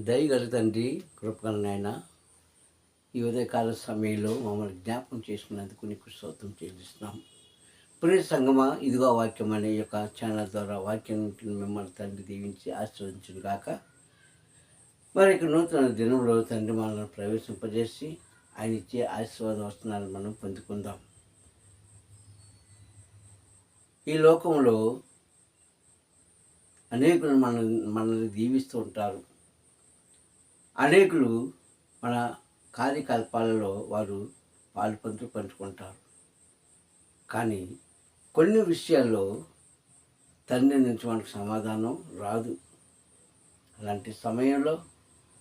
దయగల తండ్రి, కృపగల నాయన, ఈ ఉదయకాల సమయంలో మమ్మల్ని జ్ఞాపకం చేసుకున్నందుకు నీకు స్తోత్రం చెల్లిస్తున్నాం. ప్రియ సంగమా, ఇదిగో వాక్యం అనే యొక్క ఛానల్ ద్వారా వాక్యం మిమ్మల్ని తండ్రి దీవించి ఆశీర్వదించును గాక. మరి ఇక నూతన దినంలో తండ్రి మనల్ని ప్రవేశింపజేసి ఆయన ఇచ్చే ఆశీర్వాద వచనాలను మనం పొందుకుందాం. ఈ లోకంలో అనేకులు మనల్ని దీవిస్తూ ఉంటారు. అనేకులు మన కార్యకలాపాలలో వారు పంచుకుంటారు. కానీ కొన్ని విషయాల్లో తండ్రి నుంచి మనకు సమాధానం రాదు. అలాంటి సమయంలో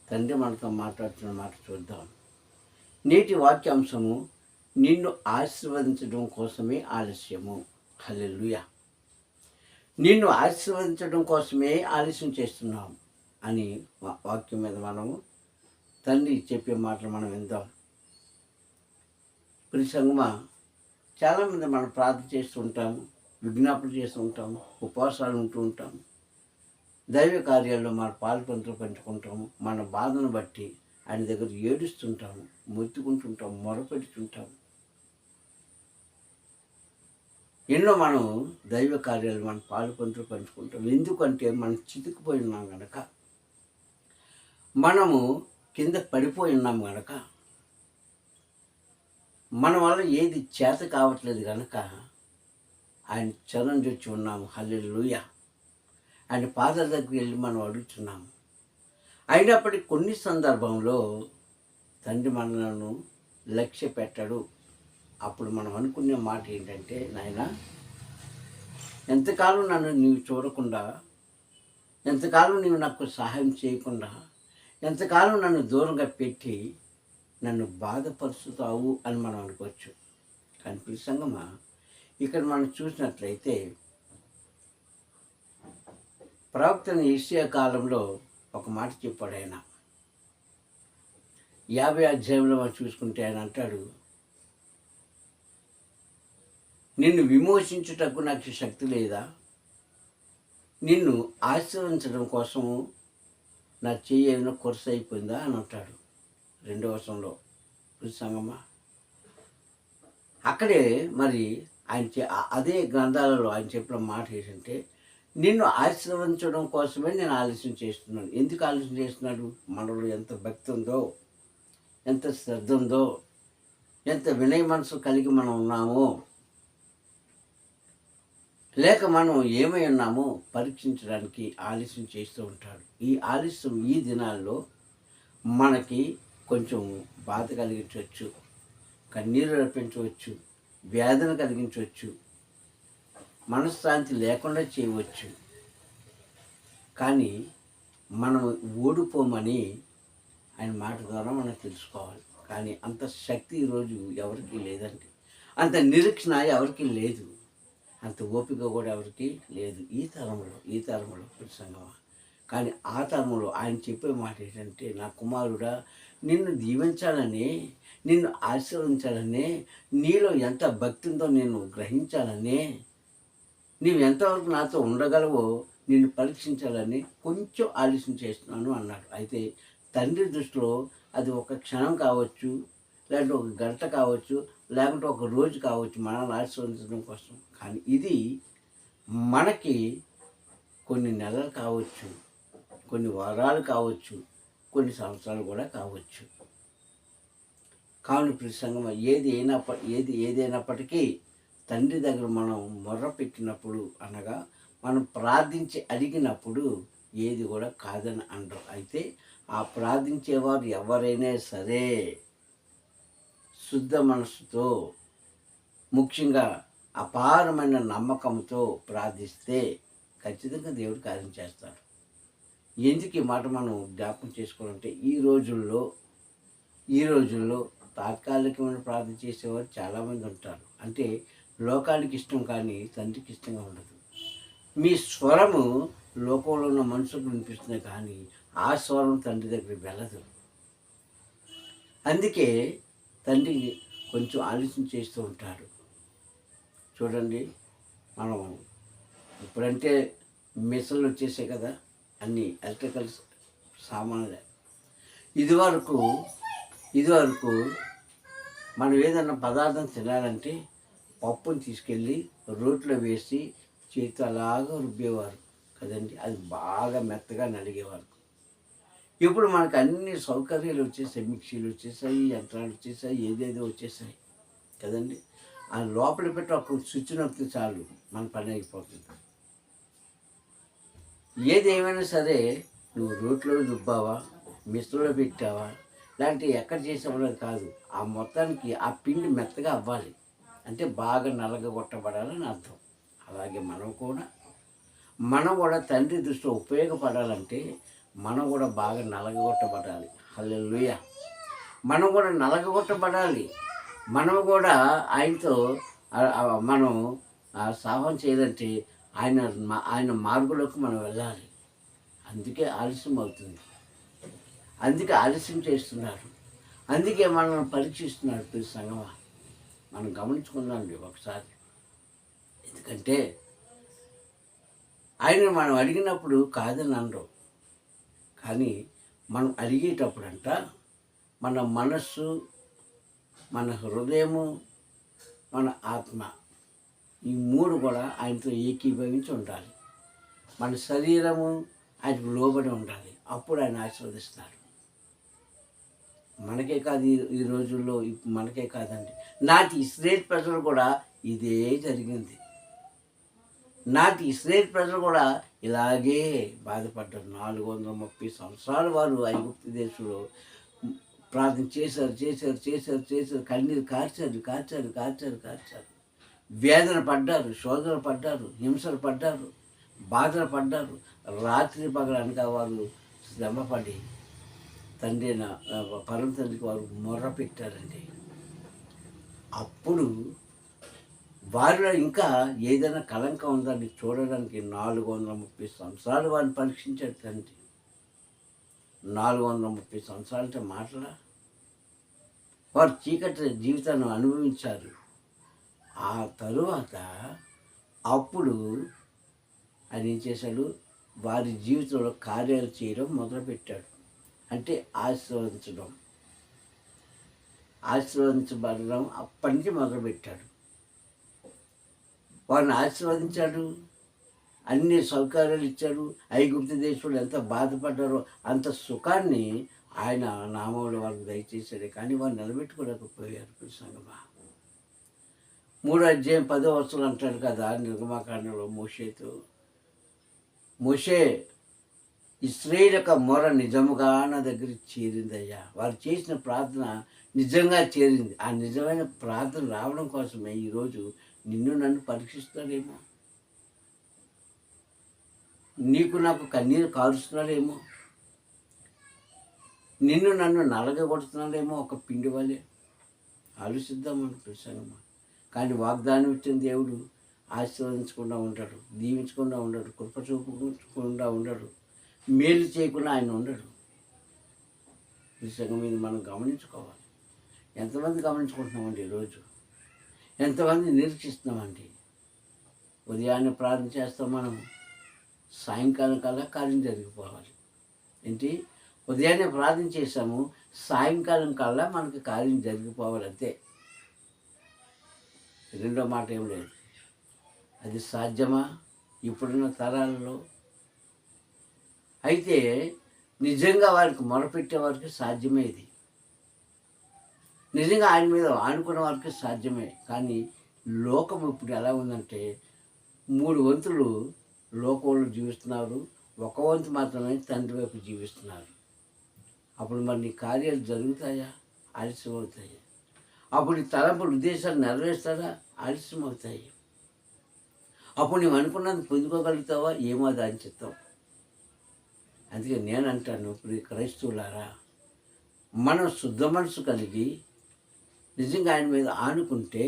తండ్రి మనతో మాట్లాడుతున్న మాట చూద్దాం. నేటి వాక్యాంశము, నిన్ను ఆశీర్వదించడం కోసమే ఆలస్యము. హల్లెలూయా. నిన్ను ఆశీర్వదించడం కోసమే ఆలస్యం చేస్తున్నాం అని వాక్యం మీద మనము తండ్రి చెప్పే మాటలు మనం విందాం. ప్రియ సంగమా, చాలామంది మనం ప్రార్థన చేస్తూ ఉంటాము, విజ్ఞాపన చేస్తూ ఉంటాము, ఉపవాసాలు ఉంటూ ఉంటాము, దైవ కార్యాల్లో మన పంచుకుంటాము. మన బాధను బట్టి ఆయన దగ్గర ఏడుస్తుంటాము, మొత్తుకుంటుంటాము, మొరపెడుతుంటాము. ఎన్నో మనం దైవ కార్యాలు మన పంచుకుంటాం. ఎందుకంటే మనం చితికిపోయి ఉన్నాం కనుక, మనము కింద పడిపోయి ఉన్నాం కనుక, మన వల్ల ఏది చేత కావట్లేదు కనుక ఆయన చరణం చొచ్చి ఉన్నాము. హల్లెలూయా. ఆయన పాదాల దగ్గరికి వెళ్ళి మనం అడుగుతున్నాము. అయినప్పటికీ కొన్ని సందర్భంలో తండ్రి మనలను లక్ష్య పెట్టడు. అప్పుడు మనం అనుకునే మాట ఏంటంటే, నాయన, ఎంతకాలం నన్ను నీవు చూడకుండా, ఎంతకాలం నీవు నాకు సహాయం చేయకుండా, ఎంతకాలం నన్ను దూరంగా పెట్టి నన్ను బాధపరుచుతావు అని మనం అనుకోవచ్చు. కానీ ప్రియ సంగమా, ఇక్కడ మనం చూసినట్లయితే ప్రవక్తని యెషయా కాలంలో ఒక మాట చెప్పాడు. ఆయన 50 అధ్యాయంలో మనం చూసుకుంటే ఆయన అంటాడు, నిన్ను విమోచించుటకు నాకు శక్తి లేదా? నిన్ను ఆశీర్వదించడం కోసము నా చెయ్యి ఏమైనా కొరస అయిపోయిందా అని అంటాడు 2వ వచనంలో. సంగమా, అక్కడే మరి ఆయన అదే గ్రంథాలలో ఆయన చెప్పిన మాట ఏంటంటే, నిన్ను ఆశీర్వదించడం కోసమే నేను ఆలస్యం చేస్తున్నాను. ఎందుకు ఆలస్యం చేస్తున్నాడు? మనలో ఎంత భక్తి ఉందో, ఎంత శ్రద్ధ ఉందో, ఎంత వినయ మనసు కలిగి మనం ఉన్నామో, లేక మనం ఏమై ఉన్నామో పరీక్షించడానికి ఆలస్యం చేస్తూ ఉంటాడు. ఈ ఆలస్యం ఈ దినాల్లో మనకి కొంచెం బాధ కలిగించవచ్చు, కన్నీరు రప్పించవచ్చు, వేదన కలిగించవచ్చు, మనశ్శాంతి లేకుండా చేయవచ్చు. కానీ మనం ఓడిపోమని ఆయన మాట ద్వారా మనం తెలుసుకోవాలి. కానీ అంత శక్తి ఈరోజు ఎవరికీ లేదండి. అంత నిరీక్షణ ఎవరికీ లేదు. అంత ఓపిక కూడా ఎవరికి లేదు ఈ తరంలో సంగమా. కానీ ఆ తరంలో ఆయన చెప్పే మాట ఏంటంటే, నా కుమారుడా, నిన్ను దీవించాలని, నిన్ను ఆశీర్వదించాలని, నీలో ఎంత భక్తి ఉందో నేను గ్రహించాలని, నీవు ఎంతవరకు నాతో ఉండగలవో నిన్ను పరీక్షించాలని కొంచెం ఆలస్యం చేస్తున్నాను అన్నాడు. అయితే తండ్రి దృష్టిలో అది ఒక క్షణం కావచ్చు, లేదంటే ఒక గంట కావచ్చు, లేకుంటే ఒక రోజు కావచ్చు మనల్ని ఆశీర్వదించడం కోసం. కానీ ఇది మనకి కొన్ని నెలలు కావచ్చు, కొన్ని వారాలు కావచ్చు, కొన్ని సంవత్సరాలు కూడా కావచ్చు. కావున ప్రియ సంగమా, ఏదైనప్పటికీ తండ్రి దగ్గర మనం మొర్ర పెట్టినప్పుడు, అనగా మనం ప్రార్థించి అడిగినప్పుడు ఏది కూడా కాదని అనరు. అయితే ఆ ప్రార్థించేవారు ఎవరైనా సరే శుద్ధ మనసుతో, ముఖ్యంగా అపారమైన నమ్మకంతో ప్రార్థిస్తే ఖచ్చితంగా దేవుడు కార్యం చేస్తాడు. ఎందుకు ఈ మాట మనం జ్ఞాపకం చేసుకోవాలంటే, ఈ రోజుల్లో తాత్కాలికమైన ప్రార్థన చేసేవారు చాలామంది ఉంటారు. అంటే లోకానికి ఇష్టం కానీ తండ్రికి ఇష్టంగా ఉండదు. మీ స్వరము లోకంలో ఉన్న మనుషులకు వినిపిస్తుంది, కానీ ఆ స్వరం తండ్రి దగ్గరికి వెళ్ళదు. అందుకే తండ్రి కొంచెం ఆలోచన చేస్తూ ఉంటాడు. చూడండి, మనం ఇప్పుడంటే మిషన్లు వచ్చేసాయి కదా, అన్నీ ఎలక్ట్రికల్ సామాన్లు ఇదివరకు ఇదివరకు మనం ఏదన్నా పదార్థం తినాలంటే పప్పుని తీసుకెళ్ళి రోట్లో వేసి చేతితో అలాగా రుబ్బేవారు కదండి, అది బాగా మెత్తగా నలిగేవారు. ఇప్పుడు మనకు అన్ని సౌకర్యాలు వచ్చేసాయి, మిక్సీలు వచ్చేసాయి, యంత్రాలు వచ్చేసాయి, ఏదేదో వచ్చేసాయి కదండి. ఆ లోపల పెట్టి ఒక స్విచ్ నొక్కితే చాలు మన పని అయిపోతుంది. ఏది ఏమైనా సరే నువ్వు రోట్లో రుబ్బావా, మిస్త్రీలో పెట్టావా, లేదంటే ఎక్కడ చేసావో కాదు, ఆ మొత్తానికి ఆ పిండి మెత్తగా అవ్వాలి, అంటే బాగా నలగగొట్టబడాలని అర్థం. అలాగే మనం కూడా తండ్రి దృష్టిలో ఉపయోగపడాలంటే మనం కూడా బాగా నలగగొట్టబడాలి. హల్లెలూయా. మనం కూడా నలగగొట్టబడాలి. మనం కూడా ఆయనతో మనం సాహం చేయాలంటే ఆయన మార్గంలోకి మనం వెళ్ళాలి. అందుకే ఆలస్యం అవుతుంది, అందుకే ఆలస్యం చేస్తున్నారు, అందుకే మనల్ని పరీక్షిస్తున్నాడు. ప్రతి సంగమా మనం గమనించుకుందాండి ఒకసారి. ఎందుకంటే ఆయన మనం అడిగినప్పుడు కాదని అనరు, కానీ మనం అడిగేటప్పుడంట మన మనస్సు, మన హృదయము, మన ఆత్మ, ఈ మూడు కూడా ఆయనతో ఏకీభవించి ఉండాలి. మన శరీరము ఆయనకు లోబడి ఉండాలి, అప్పుడు ఆయన ఆశీర్వదిస్తారు. మనకే కాదు, ఈ రోజుల్లో మనకే కాదండి, నాటి ఇశ్రాయేలు ప్రజలు కూడా ఇదే జరిగింది. నాటి ఇశ్రాయేలు ప్రజలు కూడా ఇలాగే బాధపడ్డారు. 430 సంవత్సరాలు వారు ఐగుప్తు దేశంలో ప్రార్థన చేశారు, కన్నీరు కార్చారు, వేదన పడ్డారు, శోధన పడ్డారు, హింసలు పడ్డారు, బాధలు పడ్డారు. రాత్రి పగలనగా వారు శ్రమపడి పరమ తండ్రికి వారు మొర్ర పెట్టారండి. అప్పుడు వారిలో ఇంకా ఏదైనా కళంకం ఉందని చూడడానికి 430 సంవత్సరాలు వారిని పరీక్షించాడు తండ్రి. 430 సంవత్సరాలంటే మాటలా? వారు చీకటి జీవితాన్ని అనుభవించారు. ఆ తరువాత అప్పుడు ఆయన ఏం చేశాడు, వారి జీవితంలో కార్యాలు చేయడం మొదలుపెట్టాడు. అంటే ఆశీర్వదించబడడం అప్పటి నుంచి మొదలుపెట్టాడు. వారిని ఆశీర్వదించాడు, అన్ని సౌకర్యాలు ఇచ్చాడు. ఐగుప్తు దేశంలో ఎంత బాధపడ్డారో అంత సుఖాన్ని ఆయన నామంలో వారికి దయచేశాడే, కానీ వారు నిలబెట్టుకోలేకపోయారు. సంగమా 3:10 అంటాడు కదా నిర్గమాకాండంలో మోషేతో, మోషే ఇశ్రాయేలు యొక్క మొర నిజముగా నా దగ్గర చేరిందయ్యా. వారు చేసిన ప్రార్థన నిజంగా చేరింది. ఆ నిజమైన ప్రార్థన రావడం కోసమే ఈరోజు నిన్ను నన్ను పరీక్షిస్తాడేమో, నీకు నాకు కన్నీరు కారుస్తున్నాడేమో, నిన్ను నన్ను నలగగొడుతున్నాడేమో ఒక పిండి వలె. ఆలోచిద్దాం అనుకుంటున్నామా. కానీ వాగ్దానం ఇచ్చిన దేవుడు ఆశీర్వదించకుండా ఉండడు, దీవించకుండా ఉండడు, కృప చూపకుండా ఉండడు, మేలు చేయకుండా ఆయన ఉండడు. ఈ సంగం మీద మనం గమనించుకోవాలి. ఎంతమంది గమనించుకుంటున్నామండి ఈరోజు? ఎంతమంది నిరీక్షిస్తున్నామండి? ఉదయాన్నే ప్రార్థన చేస్తాం మనం, సాయంకాలం కల్లా కార్యం జరిగిపోవాలి. ఏంటి, ఉదయాన్నే ప్రార్థన చేసాము, సాయంకాలం కల్లా మనకి కార్యం జరిగిపోవాలి, అంతే. రెండో మాట ఏం లేదు. అది సాధ్యమా ఇప్పుడున్న తరాలలో? అయితే నిజంగా వారికి మొరపెట్టే వారికి సాధ్యమే ఇది. నిజంగా ఆయన మీద ఆనుకున్న వారికి సాధ్యమే. కానీ లోకం ఇప్పుడు ఎలా ఉందంటే 3 వంతులు లోకంలో జీవిస్తున్నారు, 1 వంతు మాత్రమే తండ్రి వైపు జీవిస్తున్నారు. అప్పుడు మరి నీ కార్యాలు జరుగుతాయా? ఆలస్యం అవుతాయి. అప్పుడు నీ తలంపులు ఉద్దేశాలు నెరవేరుస్తారా? ఆలస్యం అవుతాయి. అప్పుడు నువ్వు అనుకున్నది పొందుకోగలుగుతావా? ఏమో దాని చిత్తం. అందుకే నేను అంటాను, ఇప్పుడు క్రైస్తవులారా, మనం శుద్ధ మనసు కలిగి నిజంగా ఆయన మీద ఆనుకుంటే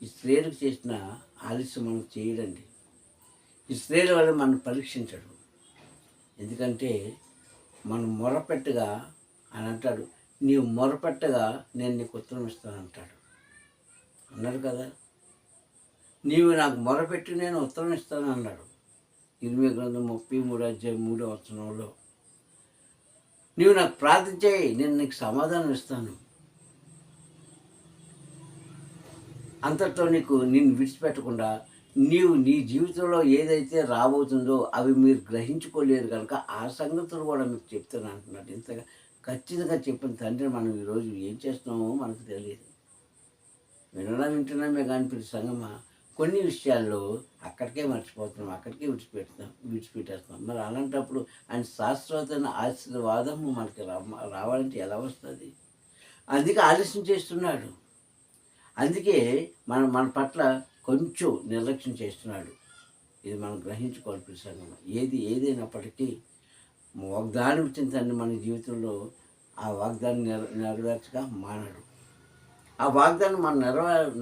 ఈ స్త్రీలకు చేసిన ఆలస్యం మనం చేయడండి. ఈ స్త్రీల వల్ల మనం పరీక్షించడు. ఎందుకంటే మనం మొరపెట్టగా అని అంటాడు, నీవు మొరపెట్టగా నేను నీకు ఉత్తరం ఇస్తానంటాడు అన్నాడు కదా. నీవు నాకు మొరపెట్టి నేను ఉత్తరం ఇస్తాను అన్నాడు. 23 అధ్యాయం 3వ వచనంలో. నీవు నాకు ప్రార్థన చేయి, నేను నీకు సమాధానం ఇస్తాను. అంతటితో నిన్ను విడిచిపెట్టకుండా నీవు నీ జీవితంలో ఏదైతే రాబోతుందో అవి మీరు గ్రహించుకోలేరు కనుక ఆ సంగతులు కూడా మీకు చెప్తాను అంటున్నాడు. ఇంతగా ఖచ్చితంగా చెప్పిన తండ్రి మనం ఈరోజు ఏం చేస్తున్నామో మనకు తెలియదు. వింటున్నామే కానీ ప్రతి సంగమా కొన్ని విషయాల్లో అక్కడికే మర్చిపోతున్నాం, అక్కడికే విడిచిపెట్టేస్తాం. మరి అలాంటప్పుడు ఆయన శాశ్వతమైన ఆశీర్వాదము మనకి రావాలంటే ఎలా వస్తుంది? అందుకే ఆలస్యం చేస్తున్నాడు. అందుకే మన పట్ల కొంచెం నిర్లక్ష్యం చేస్తున్నాడు. ఇది మనం గ్రహించుకోవాలి ప్రతి సంగమా. ఏదైనప్పటికీ వాగ్దానం ఇచ్చిన తండ్రి మన జీవితంలో ఆ వాగ్దానం నెరవేర్చక మానడు. ఆ వాగ్దానం మనం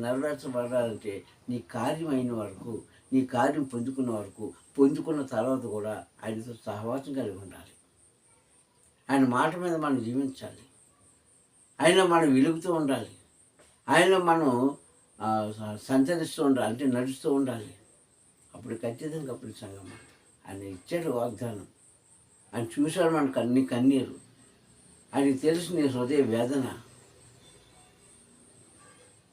నెరవేర్చబడాలంటే నీ కార్యం అయిన వరకు, నీ కార్యం పొందుకున్న తర్వాత కూడా ఆయనతో సహవాసం కలిగి ఉండాలి. ఆయన మాట మీద మనం జీవించాలి. ఆయన మనం వెలుగుతూ ఉండాలి. ఆయన మనం సంచరిస్తూ ఉండాలి, అంటే నడుస్తూ ఉండాలి. అప్పుడు ఖచ్చితంగా అప్పుడు సంగమా ఆయన ఇచ్చాడు వాగ్దానం. ఆయన చూశాడు నీ కన్నీరు, ఆయనకి తెలుసు నీ హృదయ వేదన,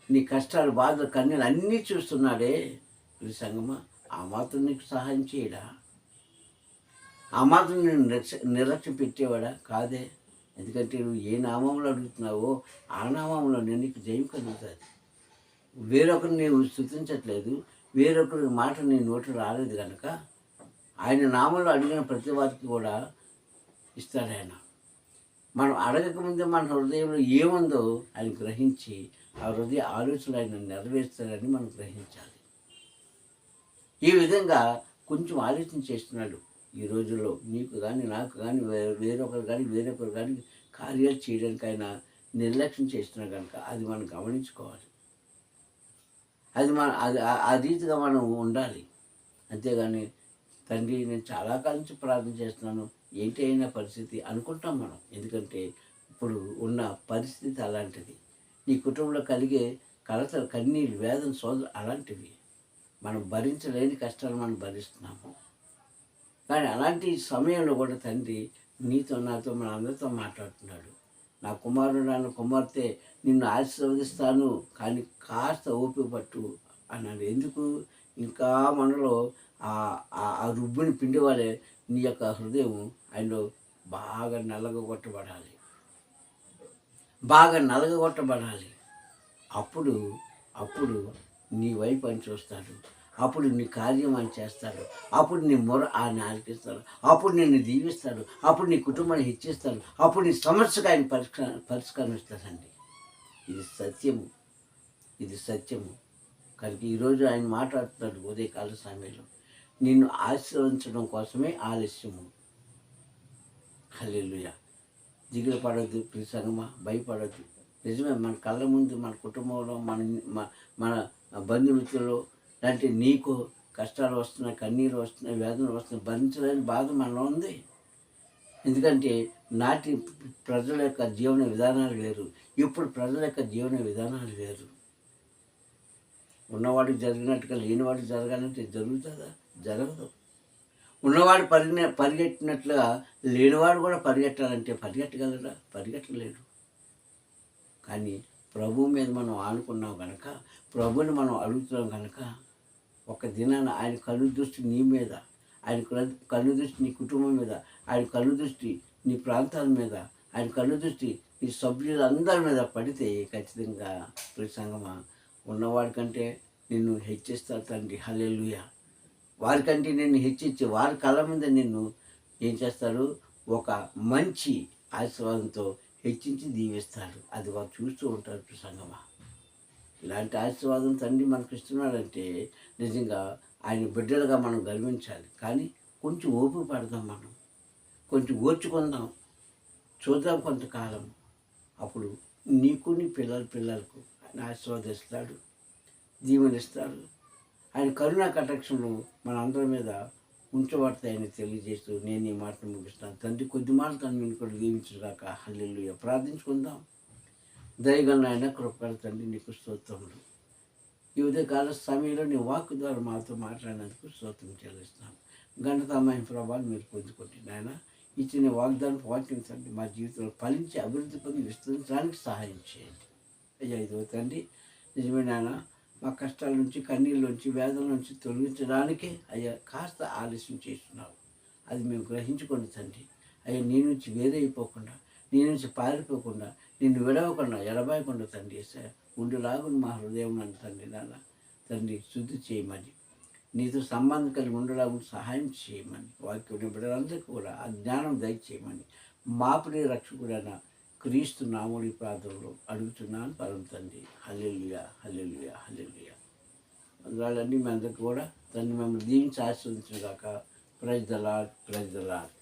నీ కష్టాలు, బాధలు, కన్నీళ్ళు అన్నీ చూస్తున్నాడే. ఈ సంగమా ఆ మాత్రం నీకు సహాయం చేయడా? ఆ మాత్రం నేను నిర్లక్ష్యం పెట్టేవాడా? కాదే. ఎందుకంటే నువ్వు ఏ నామంలో అడుగుతున్నావో ఆ నామంలో నేను నీకు జయం కలుగుతుంది. వేరొకరిని నీవు స్తుతించట్లేదు, వేరొకరి మాట నీ నోటి రాలేదు కనుక ఆయన నామంలో అడిగిన ప్రతి వారికి కూడా ఇస్తాడు ఆయన. మనం అడగకముందే మన హృదయంలో ఏముందో ఆయన గ్రహించి ఆ హృదయ ఆలోచనలు ఆయన నెరవేర్స్తాడని మనం గ్రహించాలి. ఈ విధంగా కొంచెం ఆలోచన చేస్తున్నాడు ఈ రోజుల్లో. నీకు కానీ నాకు కానీ వేరొకరు కానీ కార్యాలు చేయడానికి ఆయన నిర్లక్ష్యం చేస్తున్నాడు కనుక అది మనం గమనించుకోవాలి. అది ఆ రీతిగా మనం ఉండాలి. అంతేగాని తండ్రి నేను చాలా కాలం నుంచి ప్రార్థన చేస్తున్నాను, ఏంటి అయినా పరిస్థితి అనుకుంటాం మనం. ఎందుకంటే ఇప్పుడు ఉన్న పరిస్థితి అలాంటిది. నీ కుటుంబంలో కలిగే కలతలు, కన్నీళ్ళు, వేదన, సోదరు అలాంటివి. మనం భరించలేని కష్టాలు మనం భరిస్తున్నాము. కానీ అలాంటి సమయంలో కూడా తండ్రి నీతో, నాతో, మన అందరితో మాట్లాడుతున్నాడు. నా కుమారుడు, నా కుమార్తె నిన్ను ఆశీర్వదిస్తాను, కానీ కాస్త ఓపిక పట్టు అన్నాడు. ఎందుకు? ఇంకా మనలో ఆ రుబ్బుని పిండి వాళ్ళే నీ యొక్క హృదయం ఆయనలో బాగా నలగగొట్టబడాలి. అప్పుడు నీ వైపు ఆయన చూస్తాడు. అప్పుడు నీ కార్యం ఆయన చేస్తాడు. అప్పుడు నీ మొర ఆయన ఆలకిస్తాడు. అప్పుడు నిన్ను దీవిస్తాడు. అప్పుడు నీ కుటుంబాన్ని హెచ్చిస్తాడు. అప్పుడు నీ సమస్యకు ఆయన పరిష్కారం ఇస్తాడండి. ఇది సత్యము. కనుక ఈరోజు ఆయన మాట్లాడుతున్నాడు ఉదయకాల సమయంలో, నిన్ను ఆశీర్వదించడం కోసమే ఆలస్యము. హల్లెలూయా. దిగులు పడద్దు ప్రియ సంగమా, భయపడద్దు. నిజమే, మన కళ్ళ ముందు మన కుటుంబంలో మన బంధుమిత్రులు లాంటి నీకు కష్టాలు వస్తున్నాయి, కన్నీరు వస్తున్నాయి, వేదనలు వస్తున్నాయి, భరించలేని బాధ మనలో ఉంది. ఎందుకంటే నాటి ప్రజల యొక్క జీవన విధానాలు వేరు, ఇప్పుడు ప్రజల యొక్క జీవన విధానాలు వేరు. ఉన్నవాడికి జరిగినట్టుగా లేనివాడికి జరగాలంటే జరుగుతుందా? జరగదు. ఉన్నవాడు పరిగెట్టినట్లుగా లేనివాడు కూడా పరిగెట్టాలంటే పరిగెట్టగలరా? పరిగెట్టలేడు. కానీ ప్రభు మీద మనం ఆనుకున్నాం కనుక, ప్రభుని మనం అడుగుతున్నాం కనుక, ఒక దినాన ఆయన కళ్ళు దృష్టి నీ మీద, ఆయన కళ్ళు దృష్టి నీ కుటుంబం మీద, ఆయన కళ్ళు దృష్టి నీ ప్రాంతాల మీద, ఆయన కళ్ళు దృష్టి నీ సభ్యులందరి మీద పడితే ఖచ్చితంగా ప్రతి సంగమా ఉన్నవాడికంటే నిన్ను హెచ్చిస్తారు తండ్రి. హల్లెలూయా. వారికంటే నిన్ను హెచ్చించి వారి కళ్ళ మీద నిన్ను ఏం చేస్తారు? ఒక మంచి ఆశీర్వాదంతో హెచ్చించి దీవిస్తాడు. అది వారు చూస్తూ ఉంటారు సంగమా. ఇలాంటి ఆశీర్వాదం తండ్రి మనకు ఇస్తున్నాడంటే నిజంగా ఆయన బిడ్డలుగా మనం గర్వించాలి. కానీ కొంచెం ఓపిక పడదాం, మనం కొంచెం ఓర్చుకుందాం, చూద్దాం కొంతకాలం. అప్పుడు నీకు నీ పిల్లలకు ఆయన ఆశీర్వాదిస్తాడు, దీవెనిస్తాడు. ఆయన కరుణా కటాక్షంలో మన అందరి మీద ఉంచబడతాయని తెలియజేస్తూ నేను ఈ మాటను ముగిస్తాను. తండ్రి కొద్ది మాటలు తను నేను కూడా దీవించుగాక. హల్లెలూయా. ప్రార్థించుకుందాం. దయగలన ఆయన కృపగల తండ్రి నీకు స్తోత్రములు. ఈ ఉదయకాల సమయంలో నీ వాక్కు ద్వారా మాతో మాట్లాడినందుకు స్తోత్రం చెల్లిస్తున్నాను. ఘనతమైన ప్రభావాలు మీరు పొందుకోండి నాయన. ఇచ్చిన వాగ్దానం పాటించండి. మా జీవితంలో ఫలించి అభివృద్ధి పొంది విస్తరించడానికి సహాయం చేయండి. అయ్యా ఇదిగో తండ్రి, నిజమే నాయన, మా కష్టాల నుంచి, కన్నీళ్ళ నుంచి, వేదన నుంచి తొలగించడానికే అయ్యా కాస్త ఆలస్యం చేస్తున్నావు. అది మేము గ్రహించుకోండి తండ్రి. అయ్యా నీ నుంచి వేరే అయిపోకుండా, నీ నుంచి పారిపోకుండా, నిన్ను విడవకుండా, ఎడబాయకుండా తండ్రి ఉండేలాగున మా హృదయం నన్ను తండ్రి నాన్న తండ్రి శుద్ధి చేయమని, నీతో సంబంధం కలిగి ఉండేలాగా సహాయం చేయమని, వాక్యం బిడ్డలందరికీ కూడా ఆ జ్ఞానం దయచేయమని మా ప్రియ రక్షకుడైన క్రీస్తు నామములో ఈ ప్రార్థనలో అడుగుతున్నాను పరమ తండ్రి. హల్లెలూయా, హల్లెలూయా, హల్లెలూయా. అందువల్లన్నీ మీ అందరికీ కూడా తండ్రి మిమ్మల్ని దీవించి ఆశీర్వదించుగాక. Praise the Lord, praise the lord.